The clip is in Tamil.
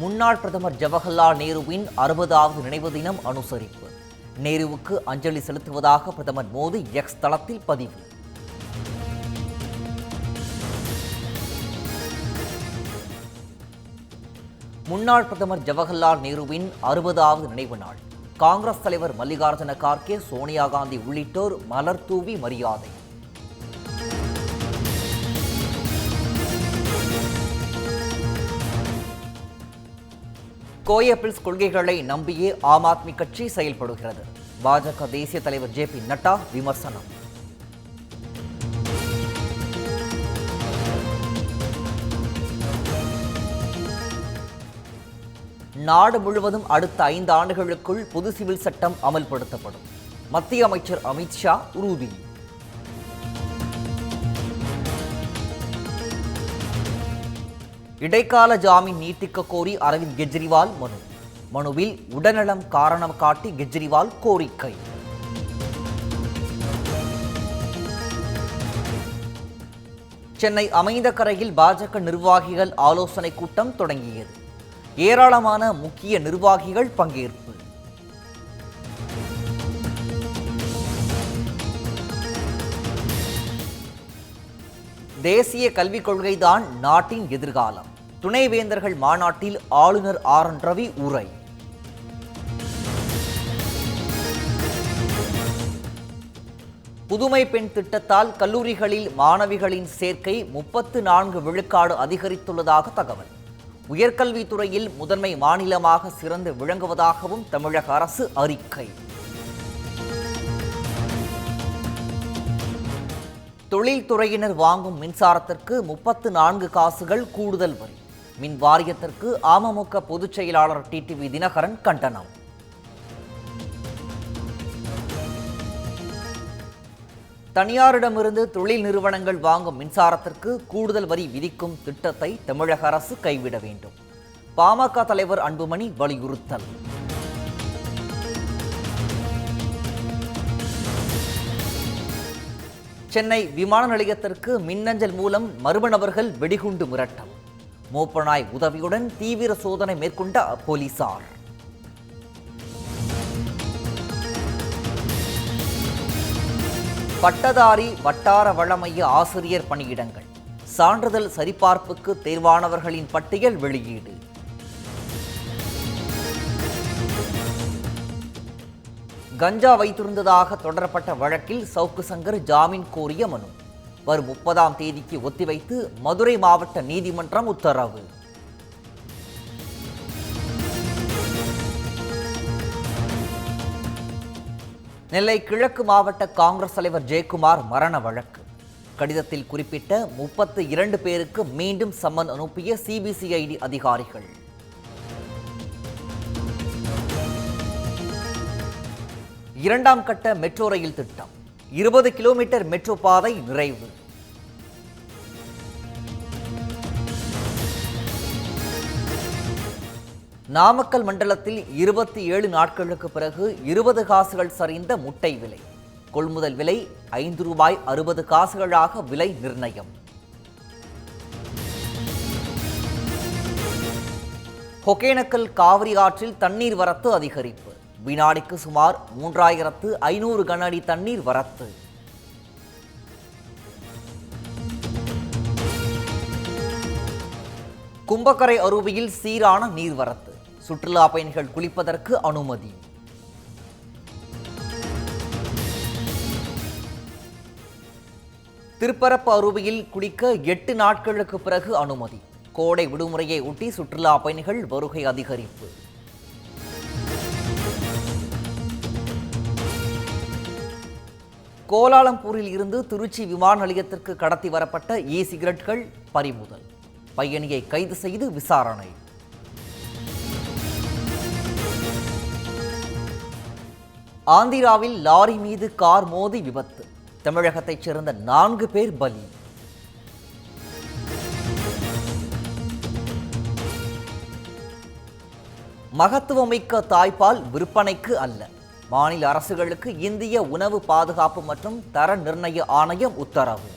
முன்னாள் பிரதமர் ஜவஹர்லால் நேருவின் 60வது நினைவு தினம் அனுசரிப்பு. நேருவுக்கு அஞ்சலி செலுத்துவதாக பிரதமர் மோடி எக்ஸ் தளத்தில் பதிவு. முன்னாள் பிரதமர் ஜவஹர்லால் நேருவின் 60வது நினைவு நாள். காங்கிரஸ் தலைவர் மல்லிகார்ஜுன கார்கே, சோனியா காந்தி உள்ளிட்டோர் மலர் தூவி மரியாதை. கோயபிள்ஸ் கொள்கைகளை நம்பியே ஆம் ஆத்மி கட்சி செயல்படுகிறது. பாஜக தேசிய தலைவர் JP நட்டா விமர்சனம். நாடு முழுவதும் அடுத்த 5 ஆண்டுகளுக்குள் பொது சிவில் சட்டம் அமல்படுத்தப்படும். மத்திய அமைச்சர் அமித்ஷா உறுதி. இடைக்கால ஜாமீன் நீட்டிக்க கோரி அரவிந்த் கெஜ்ரிவால் மனுவில் உடல்நலம் காரணம் காட்டி கெஜ்ரிவால் கோரிக்கை. சென்னை அமைந்தகரையில் பாஜக நிர்வாகிகள் ஆலோசனை கூட்டம் தொடங்கியது. ஏராளமான முக்கிய நிர்வாகிகள் பங்கேற்பு. தேசிய கல்விக் கொள்கைதான் நாட்டின் எதிர்காலம். துணைவேந்தர்கள் மாநாட்டில் ஆளுநர் RN ரவி உரை. புதுமை பெண் திட்டத்தால் கல்லூரிகளில் மாணவிகளின் சேர்க்கை 34 விழுக்காடு அதிகரித்துள்ளதாக தகவல். உயர்கல்வித்துறையில் முதன்மை மாநிலமாக சிறந்து விளங்குவதாகவும் தமிழக அரசு அறிக்கை. தொழில்துறையினர் வாங்கும் மின்சாரத்திற்கு 34 காசுகள் கூடுதல் வரி. மின் வாரியத்திற்கு அமமுக பொதுச் செயலாளர் TTV தினகரன் கண்டனம். தனியாரிடமிருந்து தொழில் நிறுவனங்கள் வாங்கும் மின்சாரத்திற்கு கூடுதல் வரி விதிக்கும் திட்டத்தை தமிழக அரசு கைவிட வேண்டும். பாமக தலைவர் அன்புமணி வலியுறுத்தல். சென்னை விமான நிலையத்திற்கு மின்னஞ்சல் மூலம் மர்ம நபர்கள் வெடிகுண்டு மிரட்டல். மோப்பநாய் உதவியுடன் தீவிர சோதனை மேற்கொண்ட போலீசார். பட்டதாரி வட்டார வள மைய ஆசிரியர் பணியிடங்கள் சான்றிதழ் சரிபார்ப்புக்கு தேர்வானவர்களின் பட்டியல் வெளியீடு. கஞ்சா வைத்திருந்ததாக தொடரப்பட்ட வழக்கில் சவுக்கு சங்கர் ஜாமீன் கோரிய மனு வரும் 30ஆம் தேதிக்கு ஒத்திவைத்து மதுரை மாவட்ட நீதிமன்றம் உத்தரவு. நெல்லை கிழக்கு மாவட்ட காங்கிரஸ் தலைவர் ஜெயக்குமார் மரண வழக்கு. கடிதத்தில் குறிப்பிட்ட 32 பேருக்கு மீண்டும் சம்மன் அனுப்பிய CBCID அதிகாரிகள். இரண்டாம் கட்ட மெட்ரோ ரயில் திட்டம் 20 கிலோமீட்டர் மெட்ரோ பாதை நிறைவு. நாமக்கல் மண்டலத்தில் 27 நாட்களுக்கு பிறகு 20 காசுகள் சரிந்த முட்டை விலை. கொள்முதல் விலை ₹5 60 விலை நிர்ணயம். ஒகேனக்கல் காவிரி ஆற்றில் தண்ணீர் வரத்து அதிகரிப்பு. வினாடிக்கு சுமார் 3500 கன அடி தண்ணீர் வரத்து. கும்பக்கரை அருவியில் சீரான நீர்வரத்து. சுற்றுலா பயணிகள் குளிப்பதற்கு அனுமதி. திருப்பரப்பு அருவியில் குளிக்க 8 நாட்களுக்கு பிறகு அனுமதி. கோடை விடுமுறையை ஒட்டி சுற்றுலா பயணிகள் வருகை அதிகரிப்பு. கோலாலம்பூரில் இருந்து திருச்சி விமான நிலையத்திற்கு கடத்தி வரப்பட்ட சிகரெட்கள் பறிமுதல். பையனியை கைது செய்து விசாரணை. ஆந்திராவில் லாரி மீது கார் மோதி விபத்து. தமிழகத்தைச் சேர்ந்த 4 பேர் பலி. மகத்துவமிக்க தாய்ப்பால் விற்பனைக்கு அல்ல. மாநில அரசுகளுக்கு இந்திய உணவு பாதுகாப்பு மற்றும் தர நிர்ணய ஆணையம் உத்தரவு.